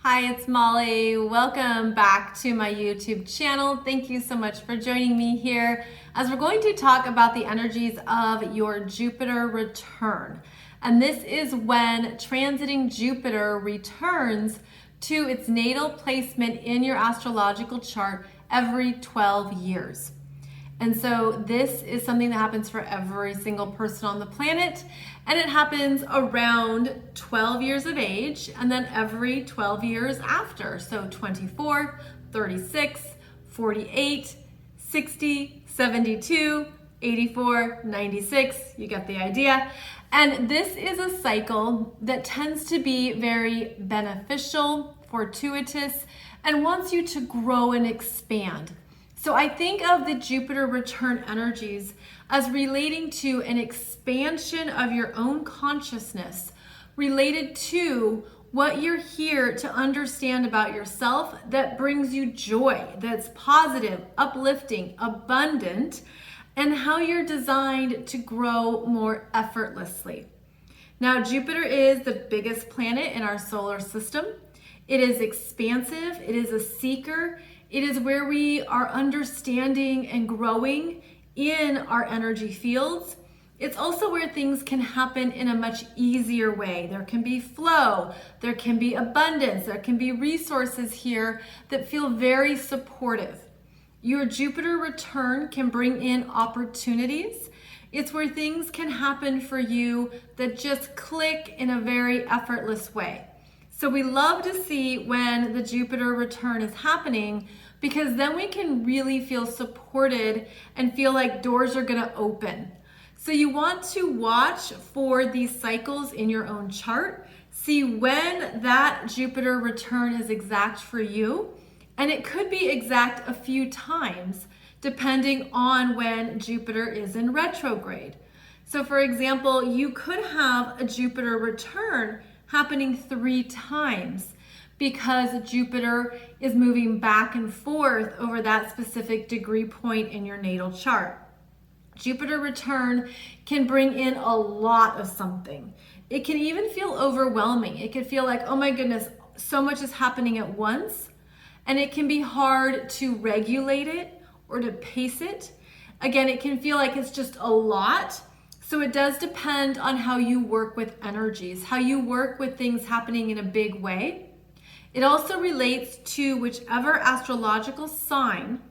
Hi, it's Molly. Welcome back to my YouTube channel. Thank you so much for joining me here as we're going to talk about the energies of your Jupiter return. And this is when transiting Jupiter returns to its natal placement in your astrological chart every 12 years. And so this is something that happens for every single person on the planet, and it happens around 12 years of age and then every 12 years after. So 24, 36, 48, 60, 72, 84, 96, you get the idea. And this is a cycle that tends to be very beneficial, fortuitous, and wants you to grow and expand. So I think of the Jupiter return energies as relating to an expansion of your own consciousness related to what you're here to understand about yourself that brings you joy, that's positive, uplifting, abundant, and how you're designed to grow more effortlessly. Now, Jupiter is the biggest planet in our solar system. It is expansive, it is a seeker. It is where we are understanding and growing in our energy fields. It's also where things can happen in a much easier way. There can be flow, there can be abundance, there can be resources here that feel very supportive. Your Jupiter return can bring in opportunities. It's where things can happen for you that just click in a very effortless way. So we love to see when the Jupiter return is happening, because then we can really feel supported and feel like doors are going to open. So you want to watch for these cycles in your own chart, see when that Jupiter return is exact for you, and it could be exact a few times depending on when Jupiter is in retrograde. So for example, you could have a Jupiter return happening 3 times because Jupiter is moving back and forth over that specific degree point in your natal chart. Jupiter return can bring in a lot of something. It can even feel overwhelming. It can feel like, oh my goodness, so much is happening at once. And it can be hard to regulate it or to pace it. Again, it can feel like it's just a lot. So it does depend on how you work with energies, how you work with things happening in a big way. It also relates to whichever astrological sign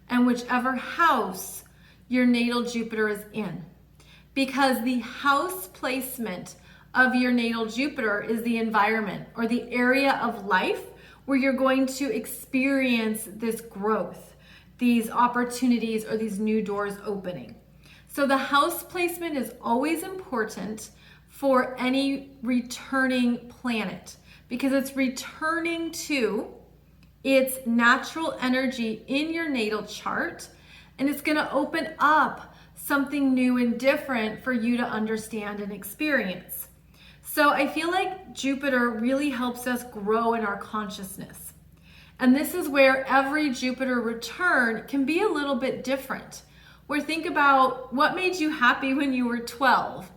and whichever house your natal Jupiter is in. Because the house placement of your natal Jupiter is the environment or the area of life where you're going to experience this growth, these opportunities, or these new doors opening. So the house placement is always important for any returning planet because it's returning to its natural energy in your natal chart, and it's going to open up something new and different for you to understand and experience. So I feel like Jupiter really helps us grow in our consciousness. And this is where every Jupiter return can be a little bit different. Where think about what made you happy when you were 12.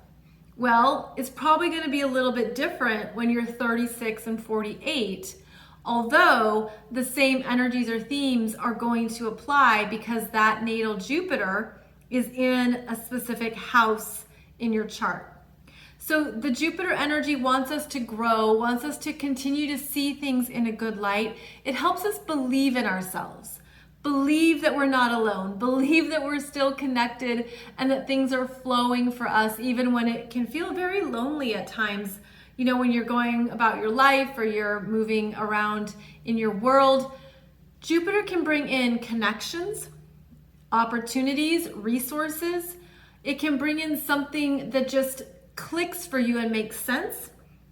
Well, it's probably going to be a little bit different when you're 36 and 48, although the same energies or themes are going to apply because that natal Jupiter is in a specific house in your chart. So the Jupiter energy wants us to grow, wants us to continue to see things in a good light. It helps us believe in ourselves. Believe that we're not alone. Believe that we're still connected and that things are flowing for us, even when it can feel very lonely at times. You know, when you're going about your life or you're moving around in your world, Jupiter can bring in connections, opportunities, resources. It can bring in something that just clicks for you and makes sense,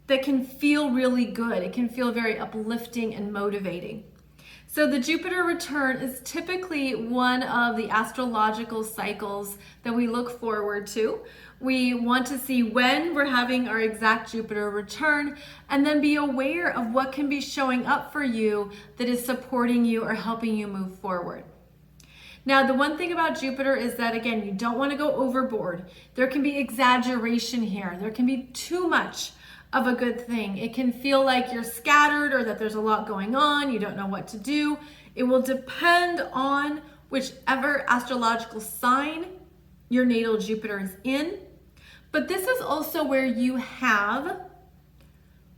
that can feel really good. It can feel very uplifting and motivating. So the Jupiter return is typically one of the astrological cycles that we look forward to. We want to see when we're having our exact Jupiter return and then be aware of what can be showing up for you that is supporting you or helping you move forward. Now, the one thing about Jupiter is that, again, you don't want to go overboard. There can be exaggeration here. There can be too much of a good thing. It can feel like you're scattered or that there's a lot going on, you don't know what to do. It will depend on whichever astrological sign your natal Jupiter is in. But this is also where you have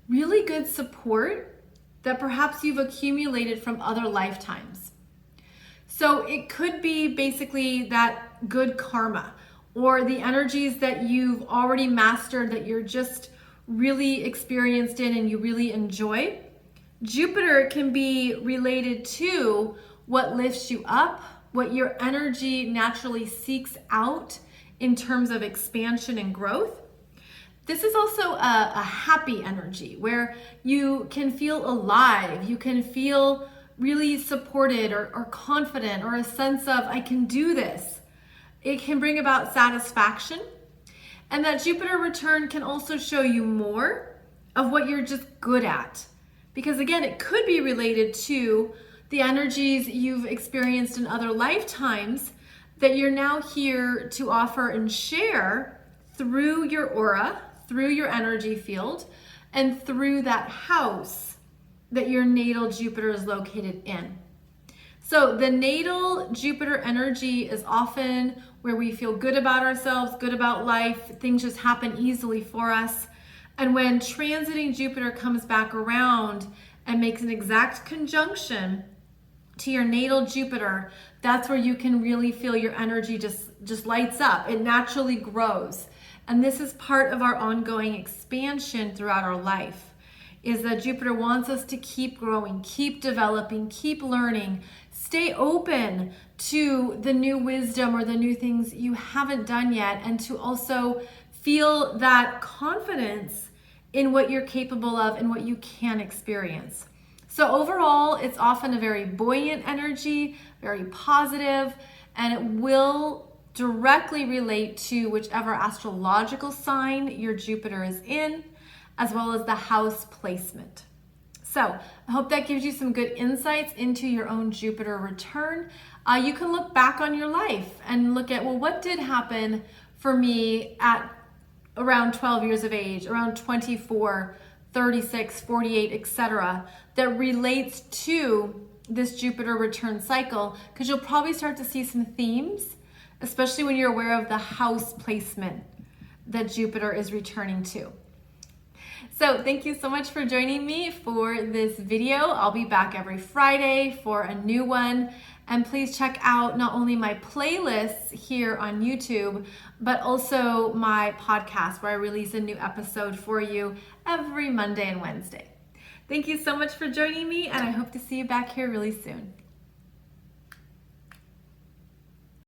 really good support that perhaps you've accumulated from other lifetimes. So it could be basically that good karma or the energies that you've already mastered that you're just really experienced in and you really enjoy. Jupiter can be related to what lifts you up, what your energy naturally seeks out in terms of expansion and growth. This is also a happy energy where you can feel alive, you can feel really supported or confident, or a sense of, I can do this. It can bring about satisfaction. And that Jupiter return can also show you more of what you're just good at. Because again, it could be related to the energies you've experienced in other lifetimes that you're now here to offer and share through your aura, through your energy field, and through that house that your natal Jupiter is located in. So the natal Jupiter energy is often where we feel good about ourselves, good about life, things just happen easily for us. And when transiting Jupiter comes back around and makes an exact conjunction to your natal Jupiter, that's where you can really feel your energy just lights up. It naturally grows. And this is part of our ongoing expansion throughout our life, is that Jupiter wants us to keep growing, keep developing, keep learning, stay open to the new wisdom or the new things you haven't done yet, and to also feel that confidence in what you're capable of and what you can experience. So overall, it's often a very buoyant energy, very positive, and it will directly relate to whichever astrological sign your Jupiter is in, as well as the house placement. So I hope that gives you some good insights into your own Jupiter return. You can look back on your life and look at, well, what did happen for me at around 12 years of age, around 24, 36, 48, etc., that relates to this Jupiter return cycle, because you'll probably start to see some themes, especially when you're aware of the house placement that Jupiter is returning to. So thank you so much for joining me for this video. I'll be back every Friday for a new one. And please check out not only my playlists here on YouTube, but also my podcast where I release a new episode for you every Monday and Wednesday. Thank you so much for joining me, and I hope to see you back here really soon.